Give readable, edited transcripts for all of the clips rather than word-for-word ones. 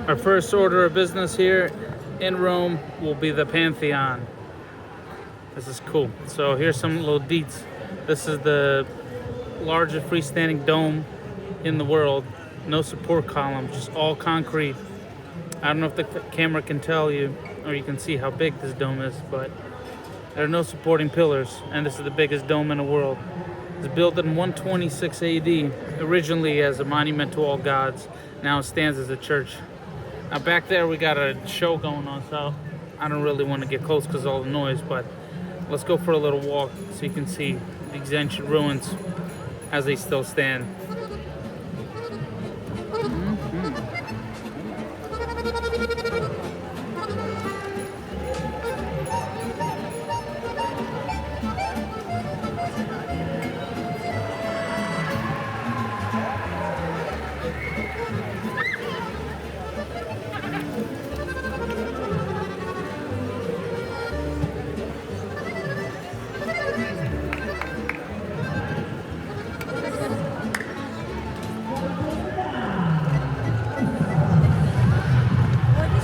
Our first order of business here in Rome will be the Pantheon. This is cool. So here's some little deets. This is the largest freestanding dome in the world. No support column, just all concrete. I don't know if the camera can tell you or you can see how big this dome is, but there are no supporting pillars, and this is the biggest dome in the world. It's built in 126 AD, originally as a monument to all gods. Now it stands as a church. Now back there we got a show going on, so I don't really want to get close because of all the noise, but let's go for a little walk so you can see these ancient ruins as they still stand.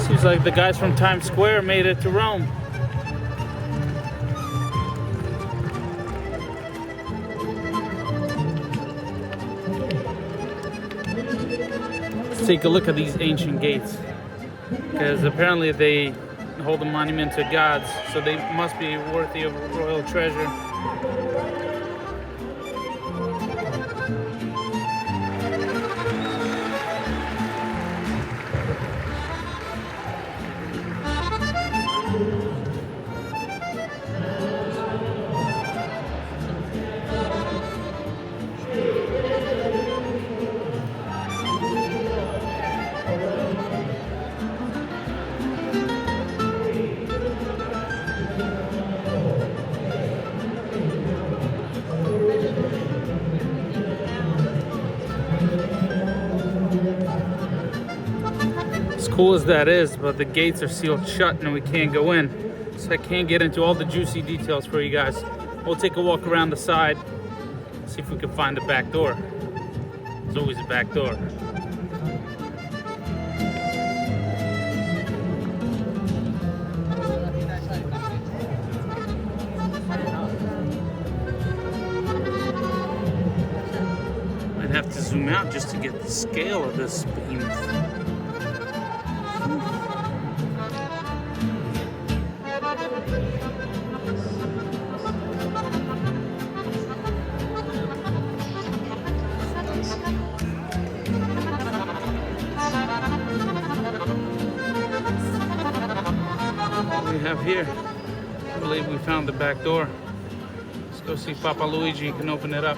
Seems like the guys from Times Square made it to Rome. Let's take a look at these ancient gates, because apparently they hold a monument to gods, so they must be worthy of royal treasure. As cool as that is, but the gates are sealed shut and we can't go in, so I can't get into all the juicy details for you guys. We'll take a walk around the side, see if we can find the back door. There's always a back door. I'd have to zoom out just to get the scale of this behemoth. We have here, I believe we found the back door. Let's go see Papa Luigi can open it up.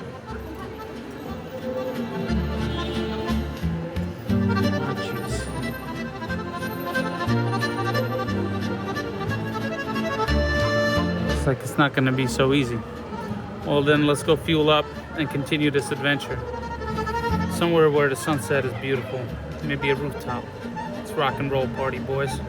Looks like it's not going to be so easy. Well then, let's go fuel up and continue this adventure. Somewhere where the sunset is beautiful. Maybe a rooftop. It's rock and roll party, boys.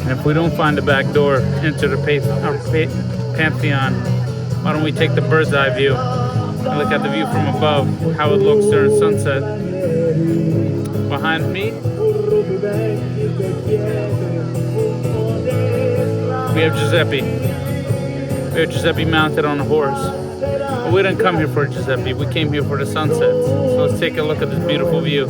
If we don't find the back door into the Pantheon, why don't we take the bird's eye view and look at the view from above, how it looks during sunset. Behind me, we have Giuseppe. We have Giuseppe mounted on a horse. But we didn't come here for Giuseppe, we came here for the sunsets. So let's take a look at this beautiful view.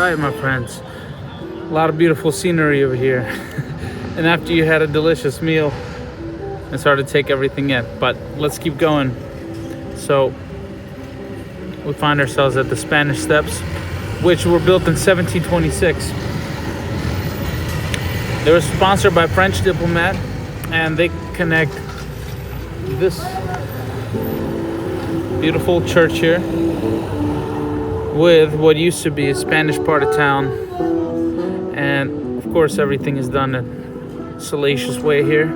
right, my friends. A lot of beautiful scenery over here. And after you had a delicious meal, it's hard to take everything in. But let's keep going. So we find ourselves at the Spanish Steps, which were built in 1726. They were sponsored by a French diplomat, and they connect this beautiful church here with what used to be a Spanish part of town. And of course, everything is done in a salacious way here.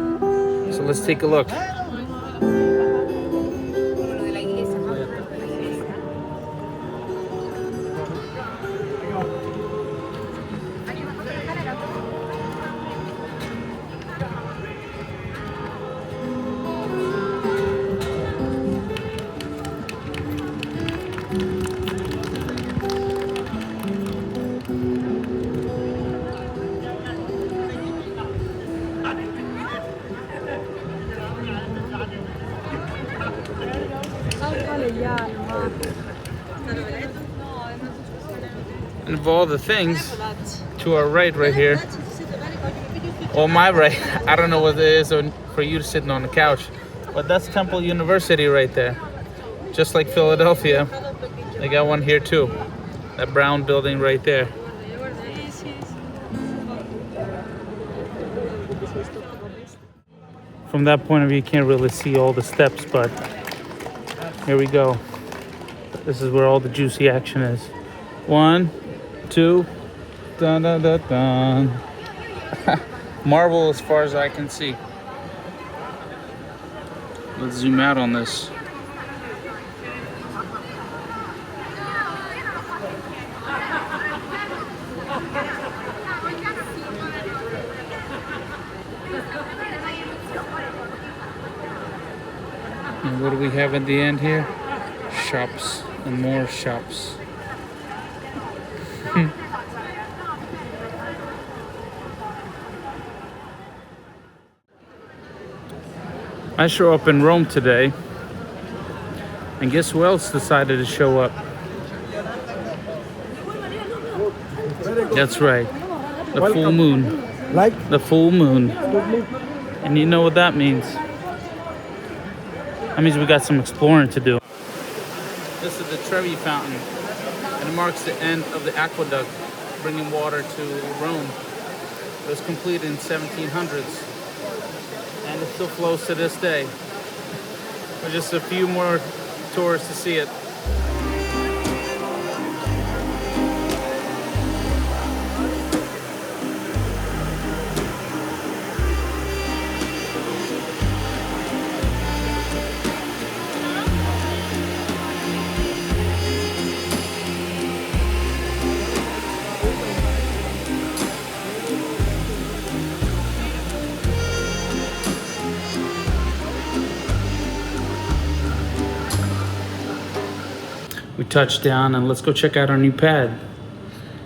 So let's take a look. And of all the things to our right here, or my right, I don't know what it is for you sitting on the couch, but that's Temple University right there. Just like Philadelphia, they got one here too. That brown building right there. From that point of view, you can't really see all the steps, but here we go. This is where all the juicy action is. 1, 2, dun dun dun dun. Marble as far as I can see. Let's zoom out on this. And what do we have at the end here? Shops and more shops. I show up in Rome today, and guess who else decided to show up? That's right, the full moon. The full moon. And you know what that means? That means we got some exploring to do. This is the Trevi Fountain, and it marks the end of the aqueduct bringing water to Rome. It was completed in 1700s, and it still flows to this day. There's just a few more tourists to see it. We touched down, and let's go check out our new pad.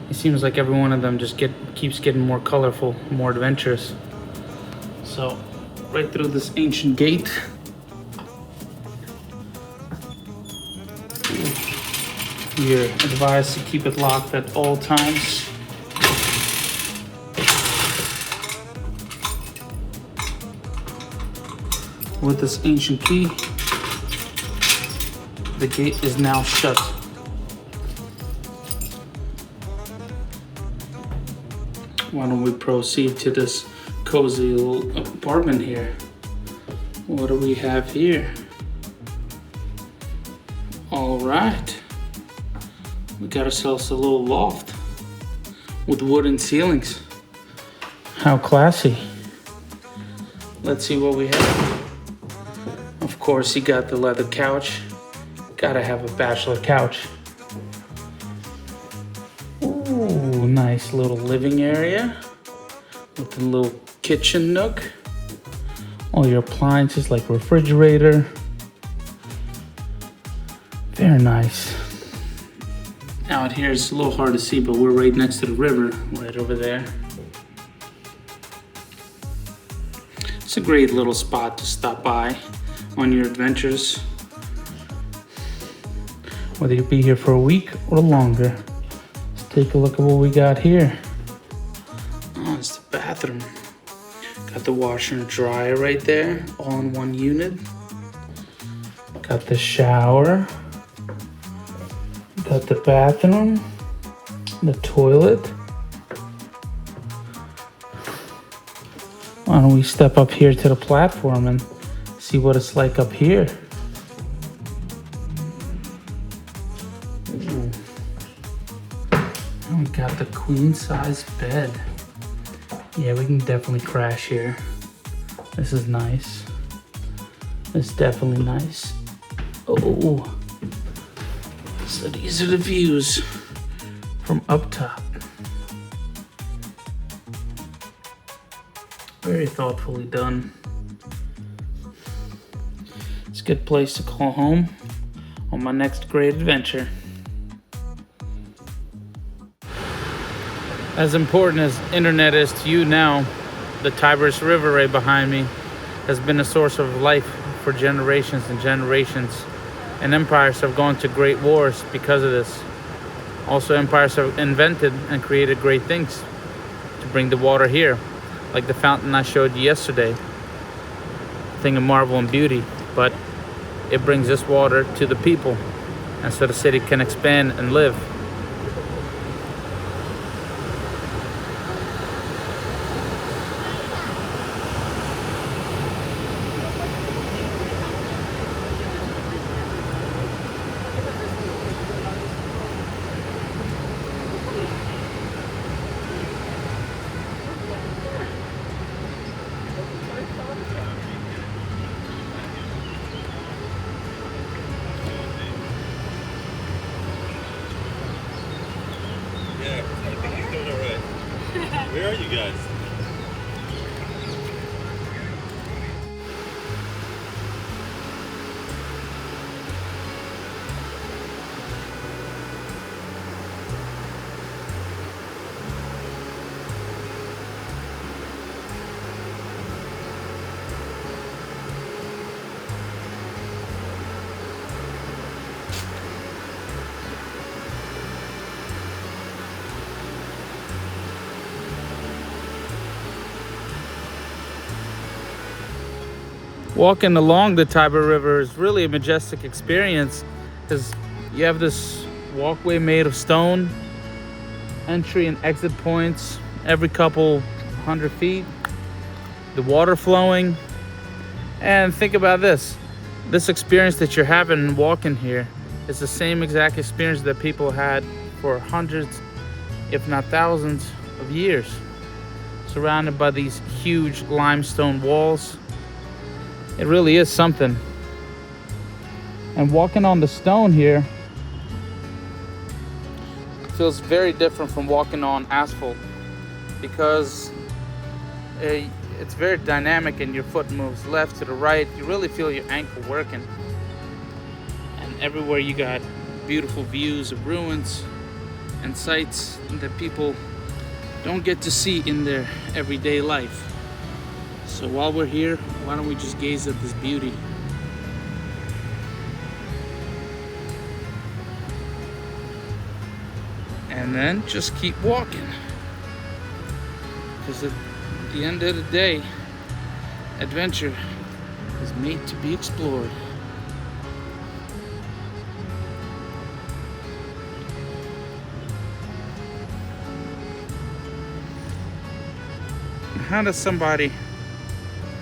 It seems like every one of them just keeps getting more colorful, more adventurous. So, right through this ancient gate. You're advised to keep it locked at all times. With this ancient key, the gate is now shut. Why don't we proceed to this cozy little apartment here? What do we have here? All right. We got ourselves a little loft with wooden ceilings. How classy. Let's see what we have. Of course, you got the leather couch. Gotta have a bachelor couch. Ooh, nice little living area with a little kitchen nook. All your appliances like refrigerator. Very nice. Out here it's a little hard to see, but we're right next to the river, right over there. It's a great little spot to stop by on your adventures. Whether you be here for a week or longer, it's take a look at what we got here. Oh, it's the bathroom. Got the washer and dryer right there, all in one unit. Got the shower. Got the bathroom. The toilet. Why don't we step up here to the platform and see what it's like up here. Ooh. And we got the queen size bed. Yeah, we can definitely crash here. This is nice. It's definitely nice. Oh, so these are the views from up top. Very thoughtfully done. It's a good place to call home on my next great adventure. As important as internet is to you now, the Tiber's River right behind me has been a source of life for generations and generations. And empires have gone to great wars because of this. Also, empires have invented and created great things to bring the water here. Like the fountain I showed you yesterday. A thing of marvel and beauty. But it brings this water to the people. And so the city can expand and live. Where are you guys? Walking along the Tiber River is really a majestic experience because you have this walkway made of stone, entry and exit points every couple 100 feet, the water flowing. And think about this experience that you're having walking here is the same exact experience that people had for hundreds, if not thousands of years, surrounded by these huge limestone walls. It really is something. And walking on the stone here feels very different from walking on asphalt because it's very dynamic and your foot moves left to the right. You really feel your ankle working. And everywhere you got beautiful views of ruins and sights that people don't get to see in their everyday life. So while we're here, why don't we just gaze at this beauty? And then just keep walking. Because at the end of the day, adventure is made to be explored. How does somebody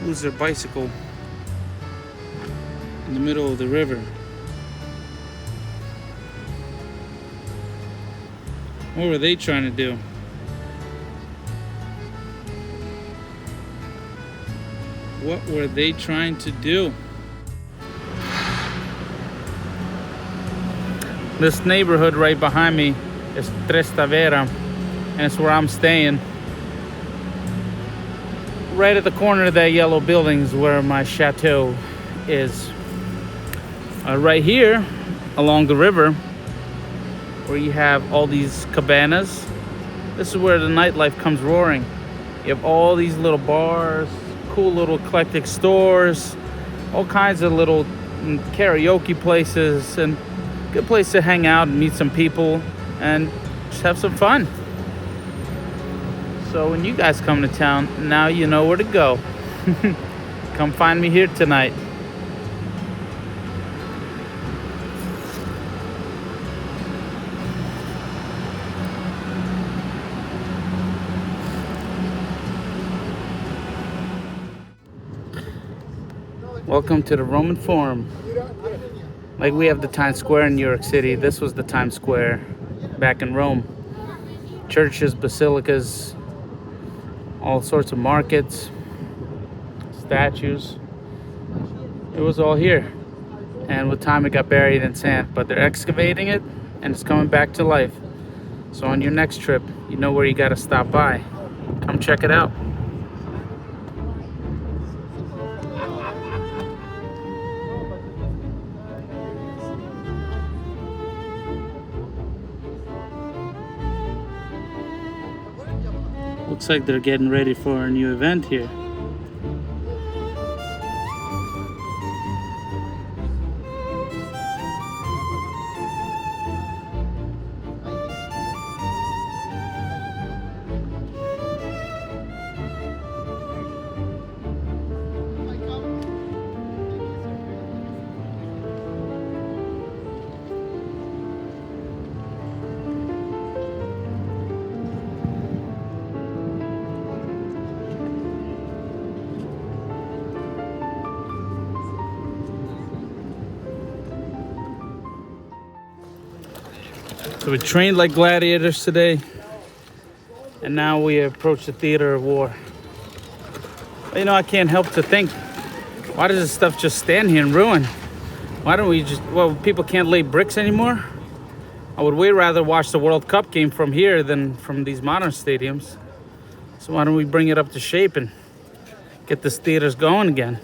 lose their bicycle in the middle of the river? What were they trying to do? What were they trying to do? This neighborhood right behind me is Tres Tavera, and it's where I'm staying. Right at the corner of that yellow building is where my chateau is. Right here along the river, where you have all these cabanas, this is where the nightlife comes roaring. You have all these little bars, cool little eclectic stores, all kinds of little karaoke places, and good place to hang out and meet some people and just have some fun. So when you guys come to town, now you know where to go. Come find me here tonight. Welcome to the Roman Forum. Like we have the Times Square in New York City, this was the Times Square back in Rome. Churches, basilicas, all sorts of markets, statues. It was all here. And with time it got buried in sand, but they're excavating it and it's coming back to life. So on your next trip, you know where you gotta stop by. Come check it out. Looks like they're getting ready for a new event here. So we trained like gladiators today, and now we approach the theater of war. But, you know, I can't help to think, why does this stuff just stand here and ruin? Why don't we just, well, people can't lay bricks anymore? I would way rather watch the World Cup game from here than from these modern stadiums. So why don't we bring it up to shape and get this theaters going again?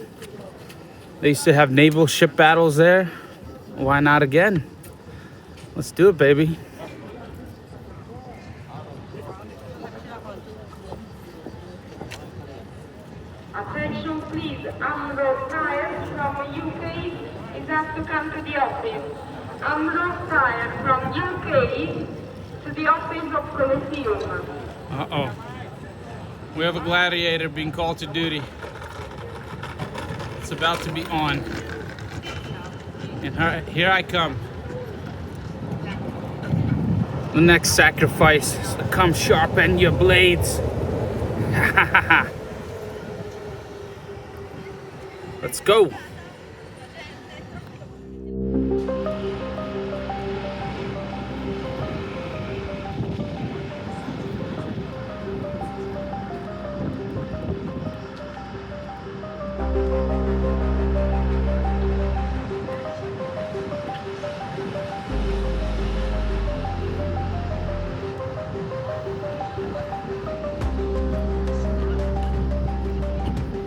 They used to have naval ship battles there. Why not again? Let's do it, baby. Attention please, Ambrose Tyre from UK is asked to come to the office. Ambrose Tyre from UK to the office of Colosseum. Uh-oh. We have a gladiator being called to duty. It's about to be on. And here I come. The next sacrifice is to come sharpen your blades. Let's go.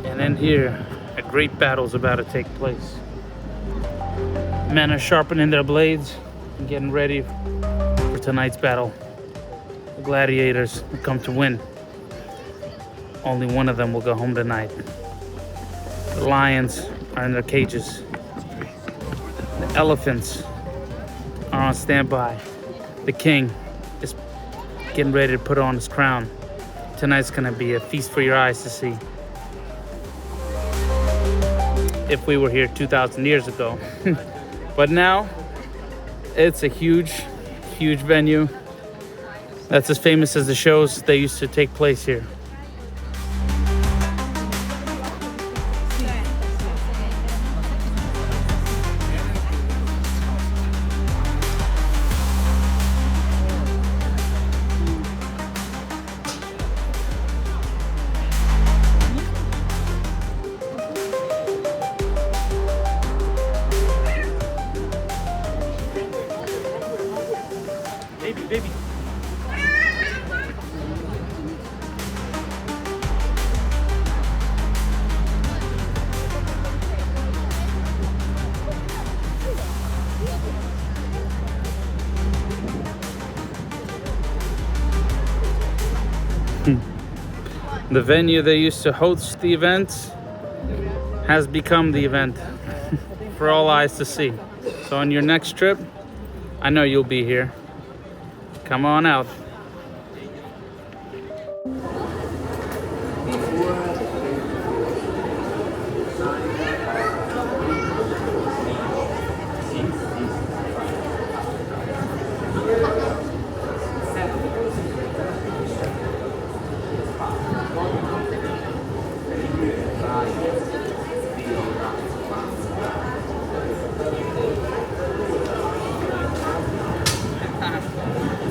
And then here, a great battle is about to take place. Men are sharpening their blades and getting ready for tonight's battle. The gladiators have come to win. Only one of them will go home tonight. The lions are in their cages. The elephants are on standby. The king is getting ready to put on his crown. Tonight's gonna be a feast for your eyes to see. If we were here 2,000 years ago. But now, it's a huge, huge venue. That's as famous as the shows that used to take place here. Baby. The venue that used to host the events has become the event for all eyes to see. So on your next trip, I know you'll be here. Come on out.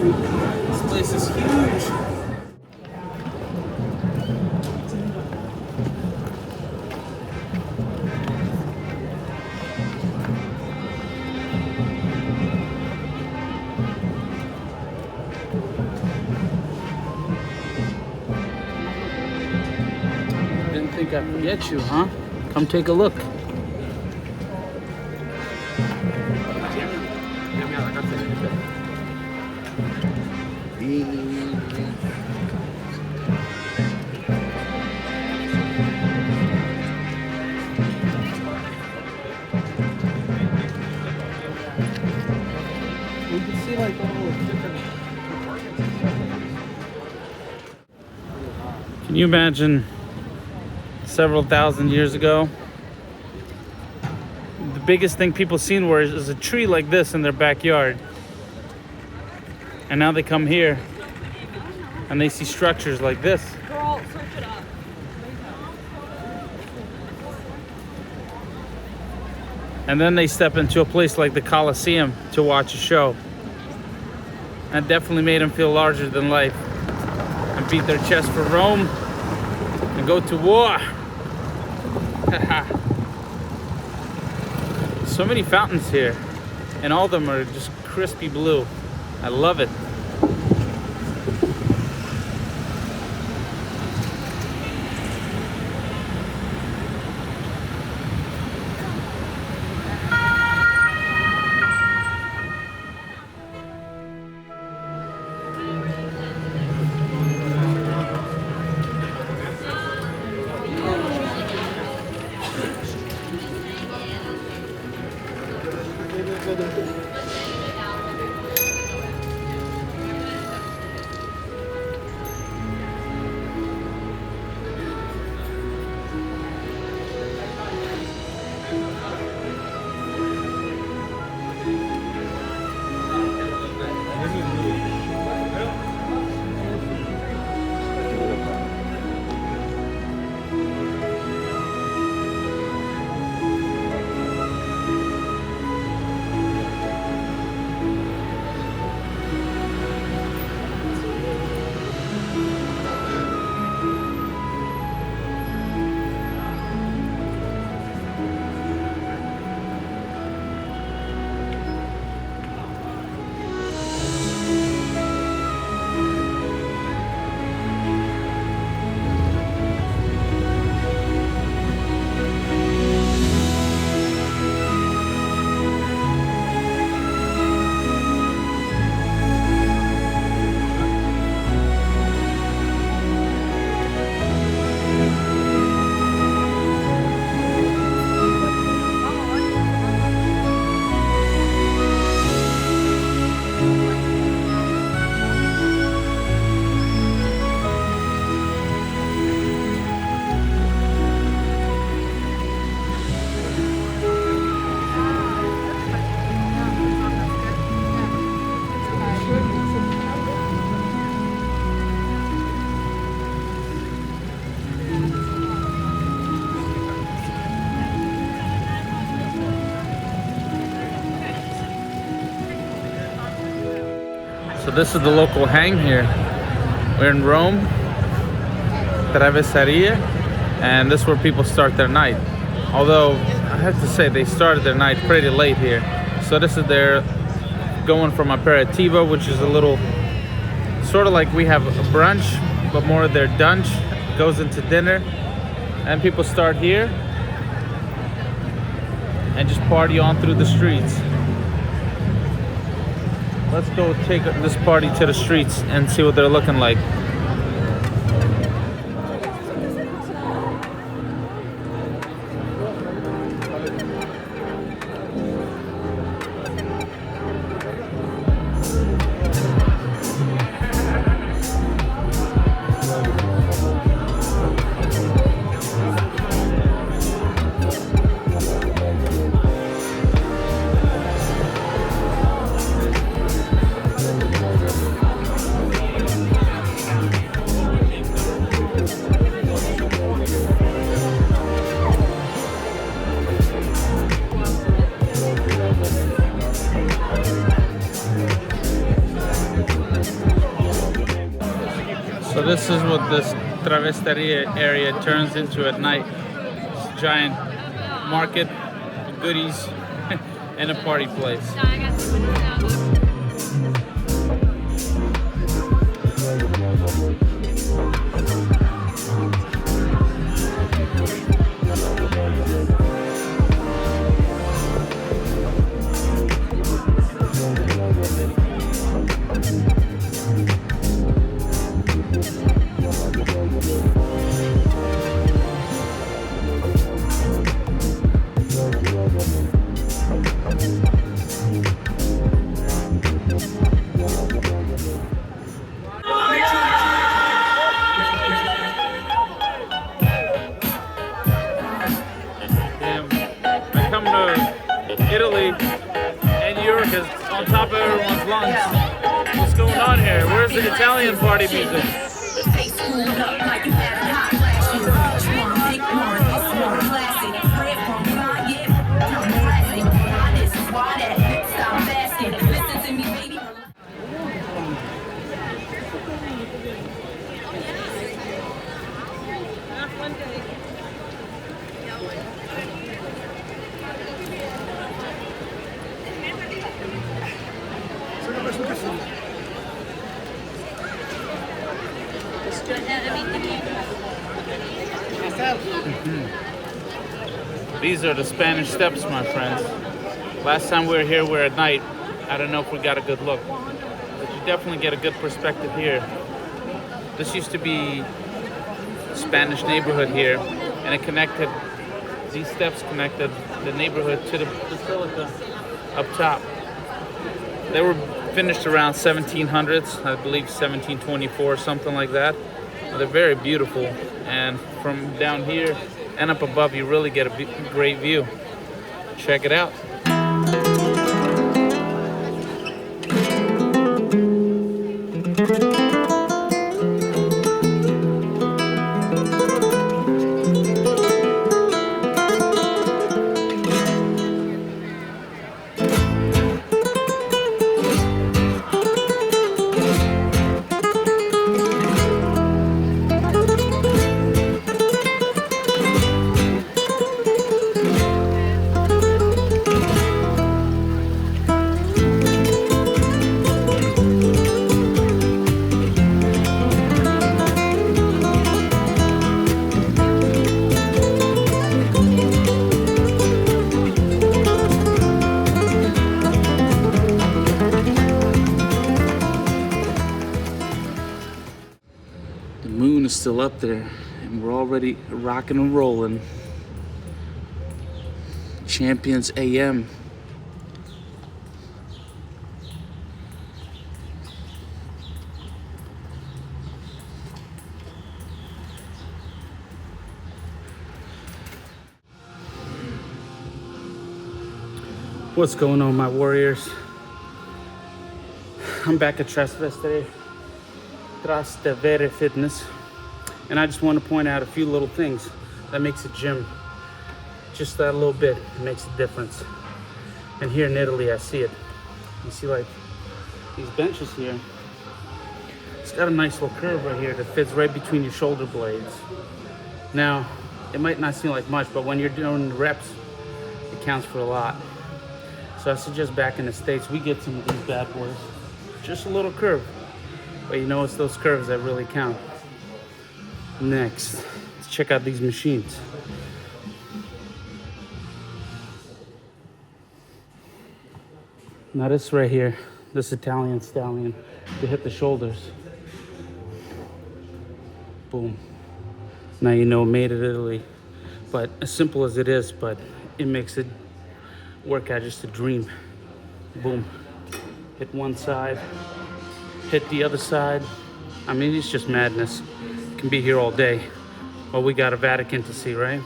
This place is huge. Didn't think I'd forget you, huh? Come take a look. We can see like all the different apartments and stuff. Can you imagine several thousand years ago? The biggest thing people seen was a tree like this in their backyard. And now they come here and they see structures like this. Girl, search it up. And then they step into a place like the Colosseum to watch a show. That definitely made them feel larger than life. And beat their chest for Rome and go to war. So many fountains here, and all of them are just crispy blue. I love it. So this is the local hang here. We're in Rome, Trevi, and this is where people start their night. Although I have to say they started their night pretty late here. So this is their going from aperitivo, which is a little sort of like we have a brunch, but more of their dunch goes into dinner, and people start here and just party on through the streets. Let's go take this party to the streets and see what they're looking like. So this is what this travesteria area turns into at night. It's a giant market, goodies, and a party place. Italy, and New York is on top of everyone's lungs. What's going on here? Where's the Italian party music? These are the Spanish Steps, my friends. Last time we were here, we were at night. I don't know if we got a good look, but you definitely get a good perspective here. This used to be a Spanish neighborhood here, and it connected, these steps connected the neighborhood to the basilica up top. They were finished around 1700s, I believe 1724, something like that. They're very beautiful, and from down here and up above, you really get a great view. Check it out. Still up there, and we're already rocking and rolling. Champions AM. What's going on, my warriors? I'm back at Trastevere Fitness. And I just want to point out a few little things that makes a gym just that little bit. It makes a difference. And here in Italy, I see it. You see, like these benches here. It's got a nice little curve right here that fits right between your shoulder blades. Now, it might not seem like much, but when you're doing reps, it counts for a lot. So I suggest back in the States, we get some of these bad boys. Just a little curve. But you know, it's those curves that really count. Next, let's check out these machines. Now this right here, this Italian stallion, to hit the shoulders. Boom. Now you know, made in Italy. But as simple as it is, but it makes it workout just a dream. Boom. Hit one side, hit the other side. I mean, it's just madness. Can be here all day. Well, we got a Vatican to see, right?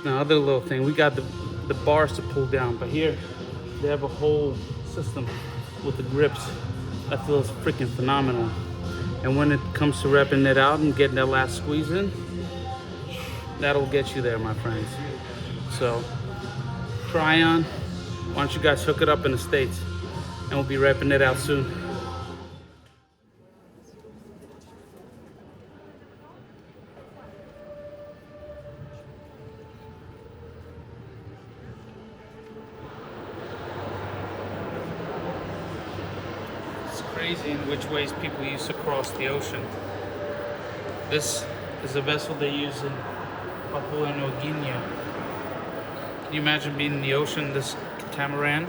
Now, other little thing, we got the bars to pull down, but here they have a whole system with the grips that feels freaking phenomenal. And when it comes to repping it out and getting that last squeeze in, that'll get you there, my friends. So try on. Why don't you guys hook it up in the States, and we'll be repping it out soon. Crazy in which ways people used to cross the ocean. This is a vessel they use in Papua New Guinea. Can you imagine being in the ocean, this catamaran?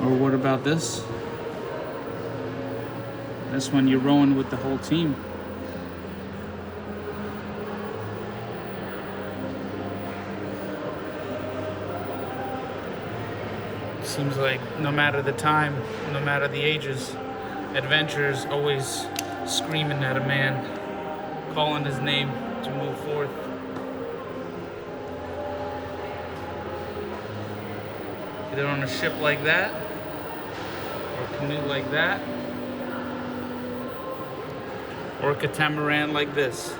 Or what about this? This one you're rowing with the whole team. Seems like no matter the time, no matter the ages, adventurers always screaming at a man, calling his name to move forth. Either on a ship like that, or a canoe like that, or a catamaran like this.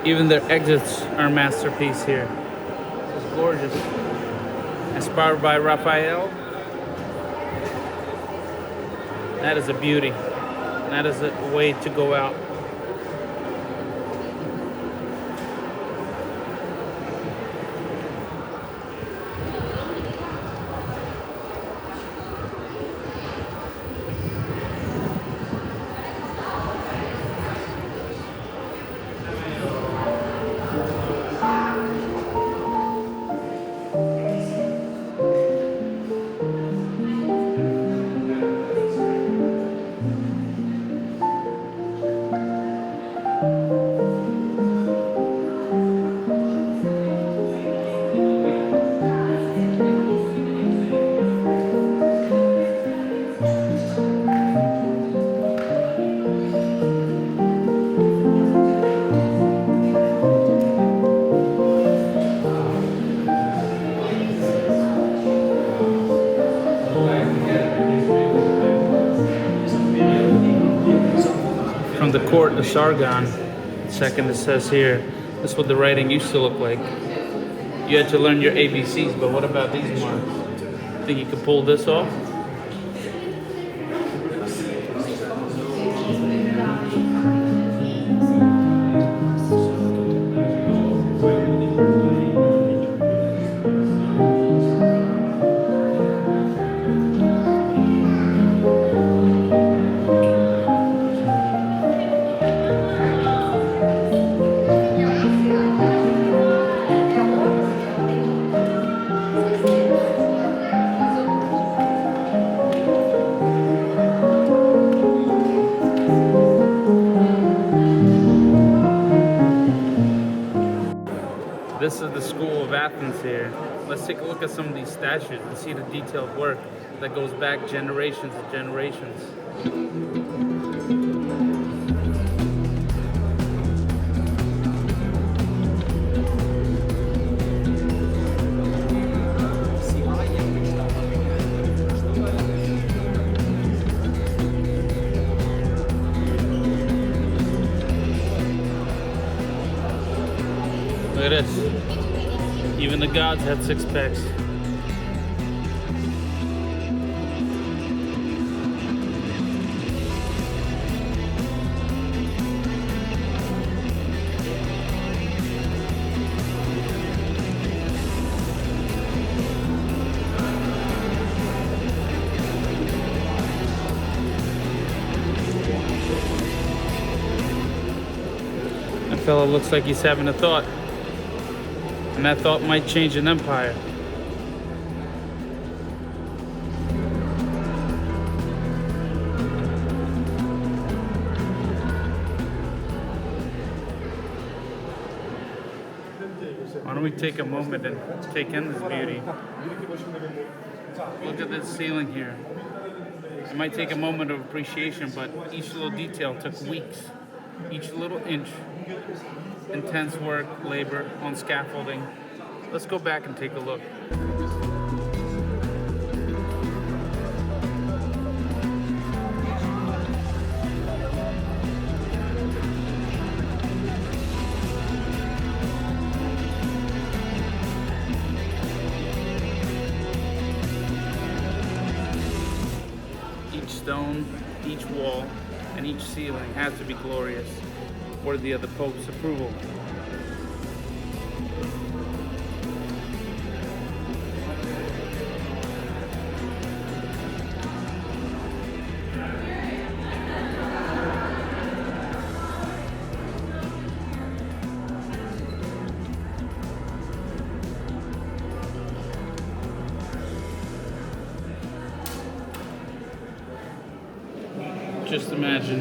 Even their exits are a masterpiece here. This is gorgeous. Inspired by Raphael. That is a beauty. That is a way to go out. From the court of Sargon, second it says here, this is what the writing used to look like. You had to learn your ABCs, but what about these marks? Think you could pull this off? This is the School of Athens here. Let's take a look at some of these statues and see the detailed work that goes back generations and generations. Look at this. Even the gods had six packs. That fella looks like he's having a thought. And that thought might change an empire. Why don't we take a moment and take in this beauty? Look at this ceiling here. It might take a moment of appreciation, but each little detail took weeks. Each little inch. Intense work, labor on scaffolding. Let's go back and take a look. Each stone, each wall, and each ceiling has to be glorious, worthy of the Pope's approval. Just imagine,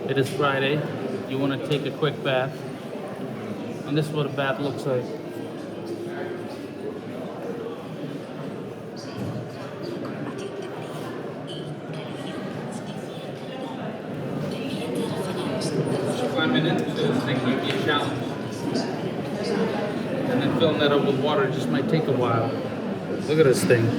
it is Friday, you want to take a quick bath, and this is what a bath looks like. Just climbing into this thing might be a challenge. And then filling that up with water just might take a while. Look at this thing.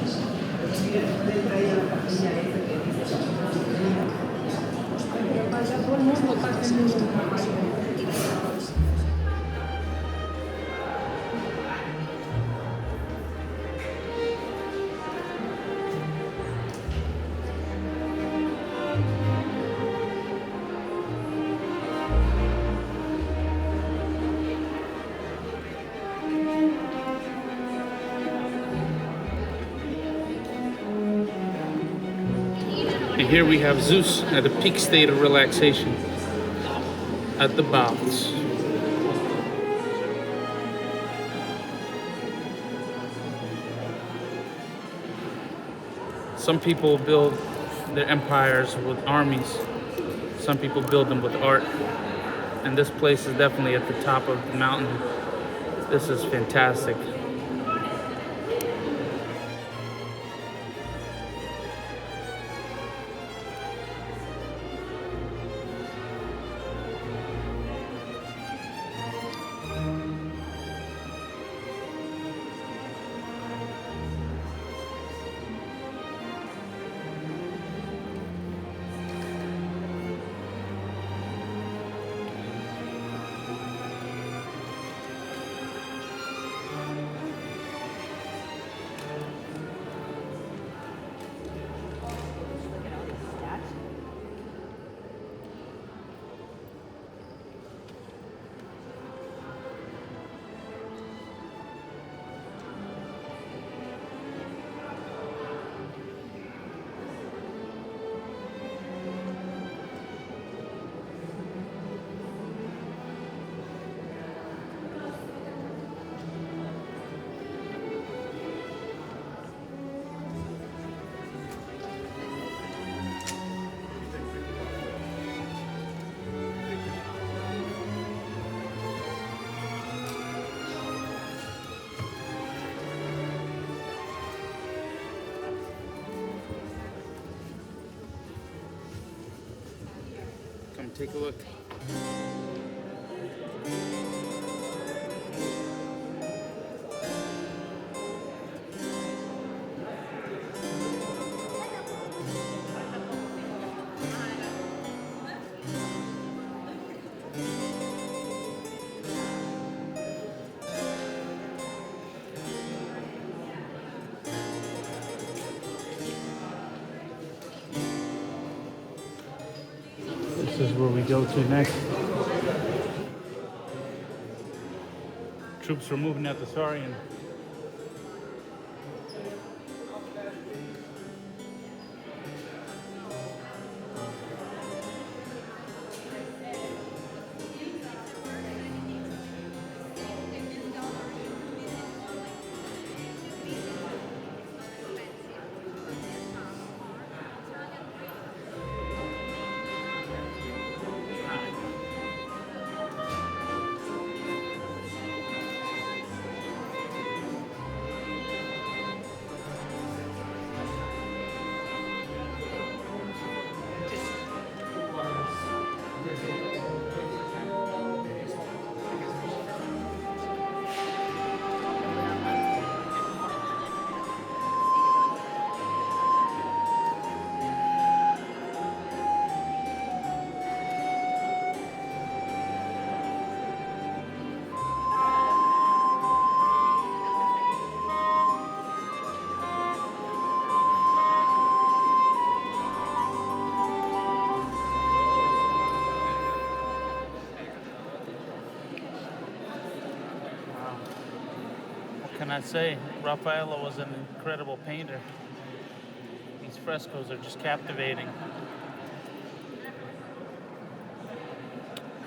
And here we have Zeus at a peak state of relaxation at the baths. Some people build their empires with armies. Some people build them with art. And this place is definitely at the top of the mountain. This is fantastic. Come take a look. This is where we go to next. Troops are moving at the Saurian. can I say? Raffaello was an incredible painter. These frescoes are just captivating.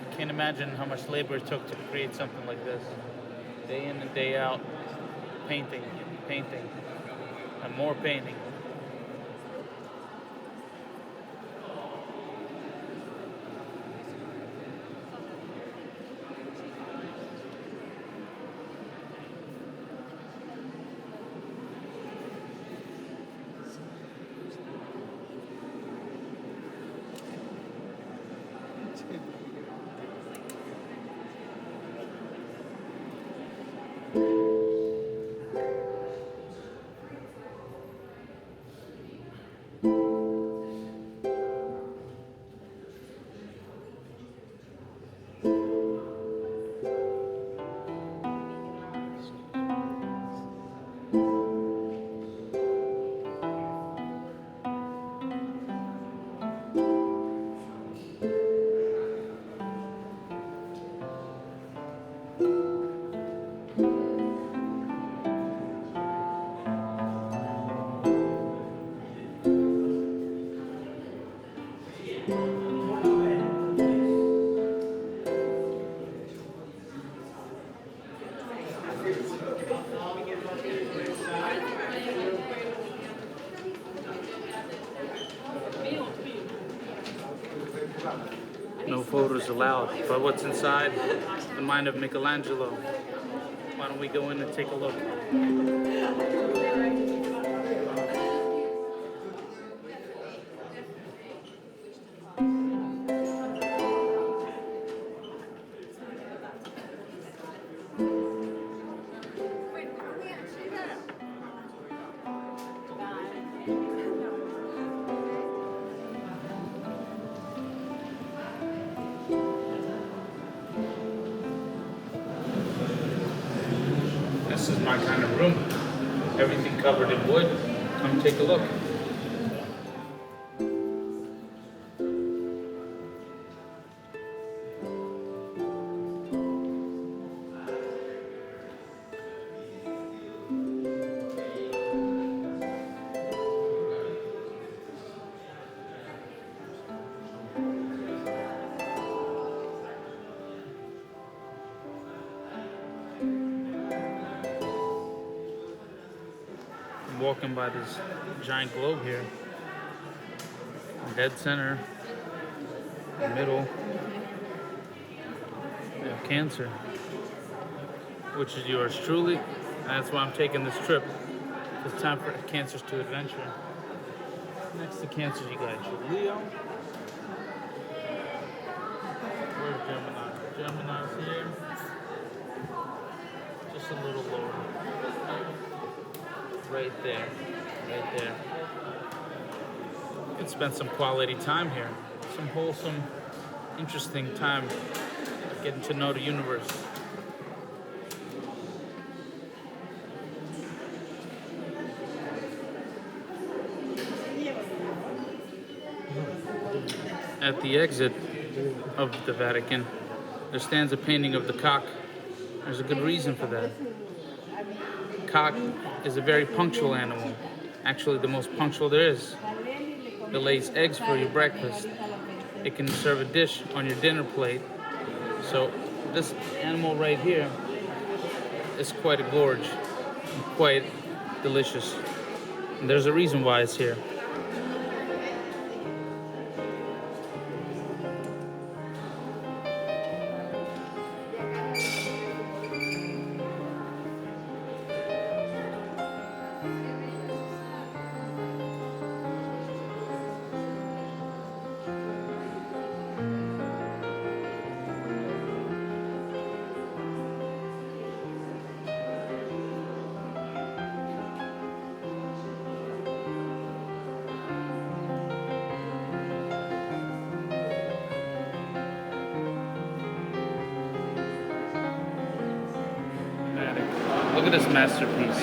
I can't imagine how much labor it took to create something like this. Day in and day out, painting, painting, and more painting. No photos allowed, but what's inside the mind of Michelangelo? Why don't we go in and take a look? This is my kind of room. Everything covered in wood. Come take a look. I'm walking by this giant globe here. Dead center, middle, we have Cancer, which is yours truly. And that's why I'm taking this trip. It's time for Cancers to adventure. Next to Cancer, you got Leo. Where's Gemini? Gemini's here. Just a little lower. Right there. Right there. You can spend some quality time here. Some wholesome, interesting time getting to know the universe. At the exit of the Vatican, there stands a painting of the cock. There's a good reason for that. Cock is a very punctual animal. Actually, the most punctual there is. It lays eggs for your breakfast. It can serve a dish on your dinner plate. So this animal right here is quite a gorge, and quite delicious. And there's a reason why it's here. Look at this masterpiece.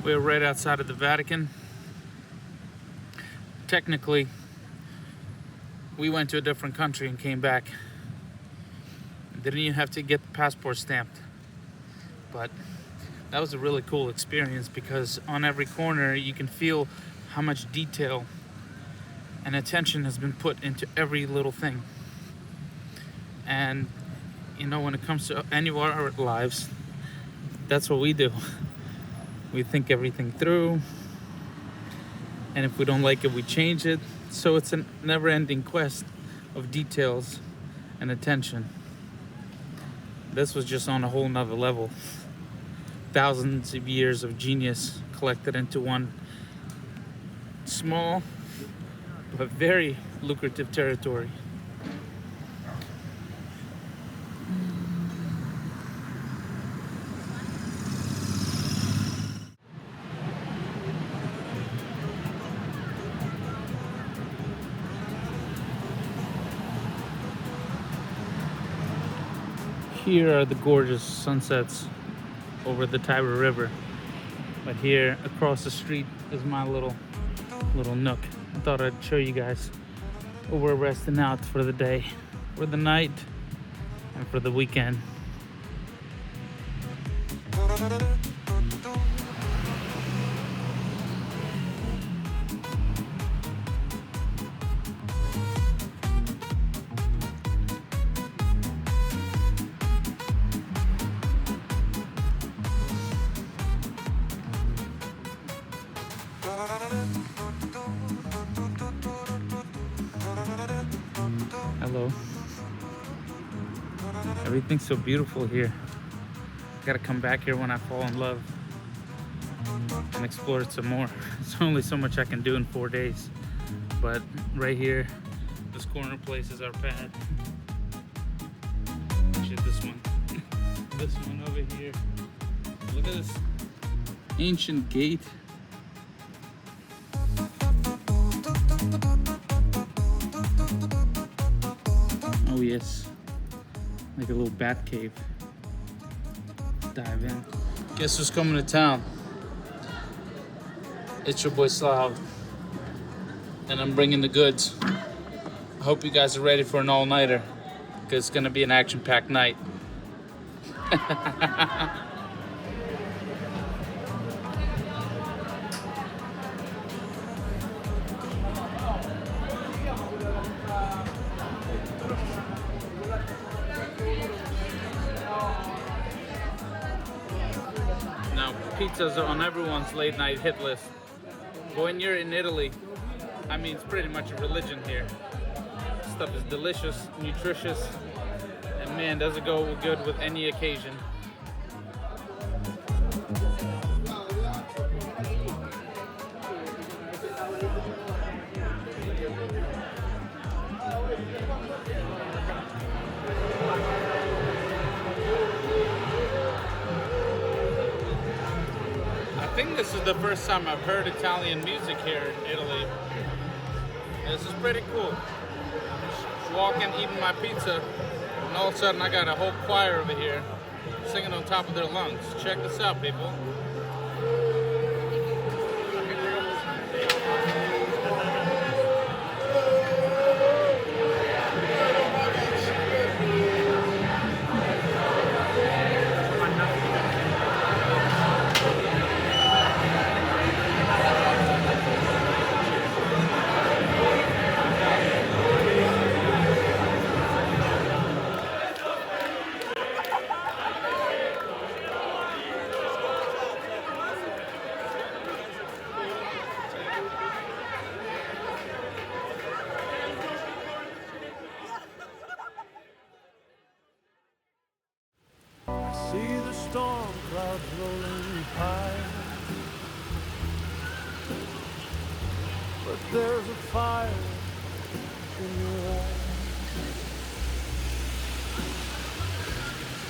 We're right outside of the Vatican. Technically, we went to a different country and came back. Didn't even have to get the passport stamped. But that was a really cool experience because on every corner you can feel how much detail and attention has been put into every little thing. And you know, when it comes to any of our lives, that's what we do. We think everything through, and if we don't like it, we change it. So it's a never-ending quest of details and attention. This was just on a whole nother level. Thousands of years of genius collected into one small but very lucrative territory. Here are the gorgeous sunsets over the Tiber River. But here across the street is my little nook. I thought I'd show you guys where we're resting out for the day, for the night, and for the weekend. Hello. Everything's so beautiful here. Gotta come back here when I fall in love and explore it some more. There's only so much I can do in 4 days. But right here, this corner place is our pad. Actually, this one. This one over here. Look at this ancient gate. Oh yes, like a little bat cave. Dive in. Guess who's coming to town? It's your boy Slav, and I'm bringing the goods. I hope you guys are ready for an all-nighter, because it's gonna be an action-packed night. Now, pizzas are on everyone's late night hit list. But when you're in Italy, I mean, it's pretty much a religion here. Stuff is delicious, nutritious, and man, does it go good with any occasion. I think this is the first time I've heard Italian music here in Italy. This is pretty cool. Just walking, eating my pizza, and all of a sudden I got a whole choir over here singing on top of their lungs. Check this out, people. See the storm clouds rolling high, but there's a fire in your eyes.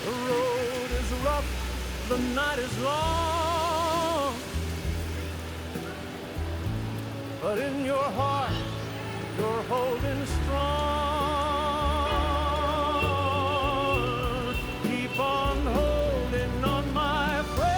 The road is rough, the night is long, but in your heart you're holding strong. Keep on holding on, my friend.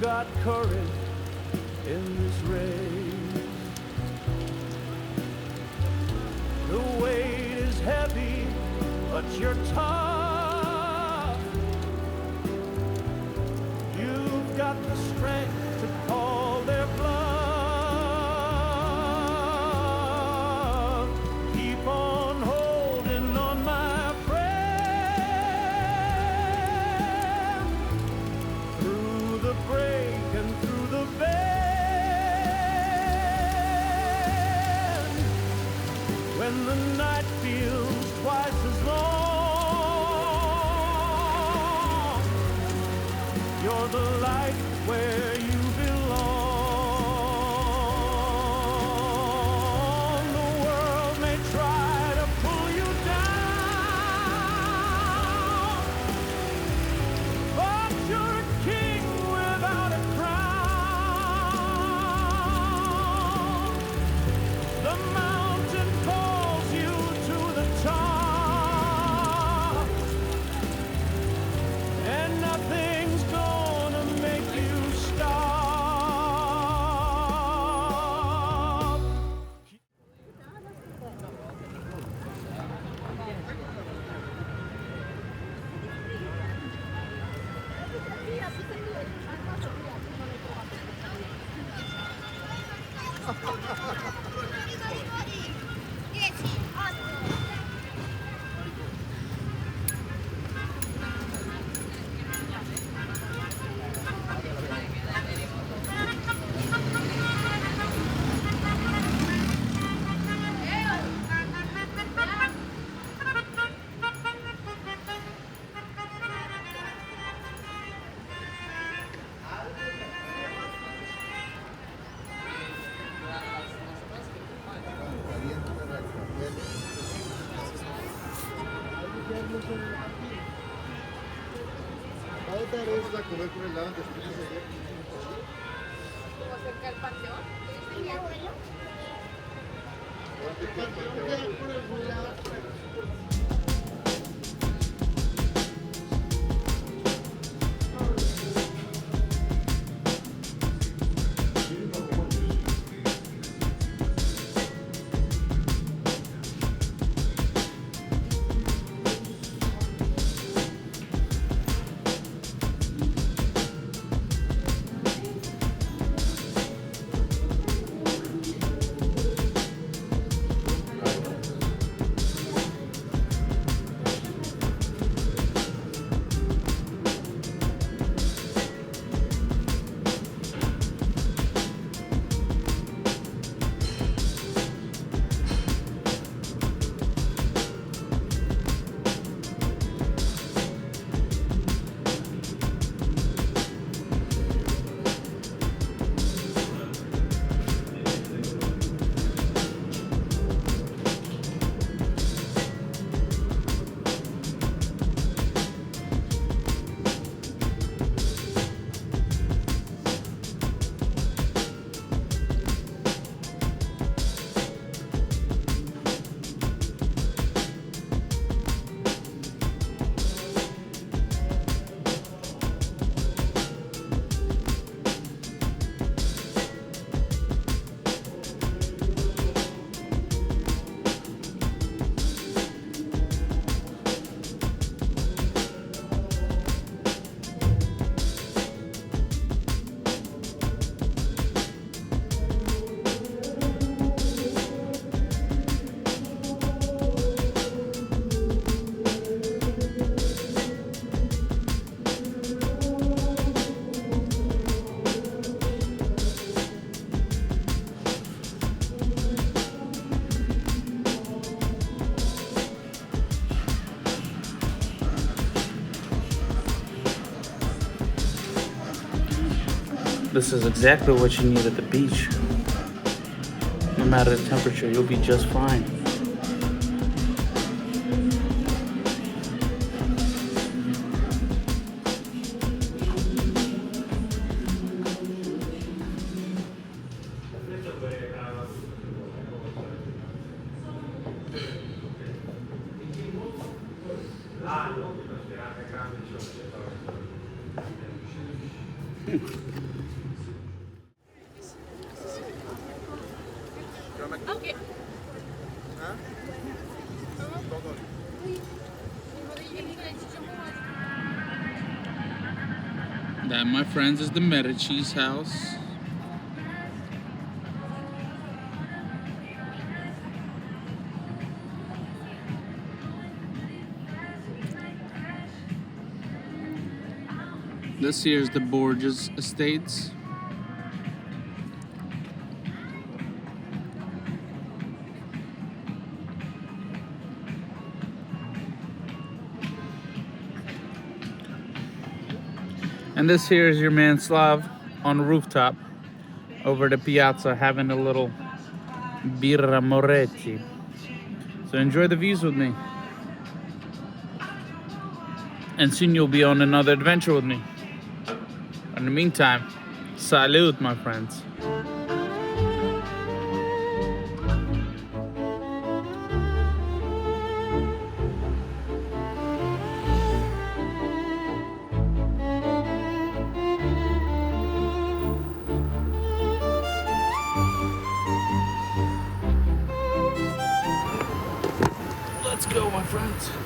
got courage in this race. The weight is heavy, but you're tough. You've got the strength to call their bluff. Keep on holding on, my friend. Through the break and through the bend. When the night feels twice as long, you're the light where you belong. The world may try to pull you down, but you're a king without a crown. The mountain calls you to the top, and nothing's gonna make you stop. Vamos a comer por el lado después de ver. Como cerca del Pantheon. ¿Mi abuelo? This is exactly what you need at the beach. No matter the temperature, you'll be just fine. Ok. That, my friends, is the Medici's house. This here is the Borges Estates. And this here is your man Slav on Rooftop over the piazza having a little birra moretti. So enjoy the views with me. And soon you'll be on another adventure with me. In the meantime, salud, my friends. Let's go, my friends.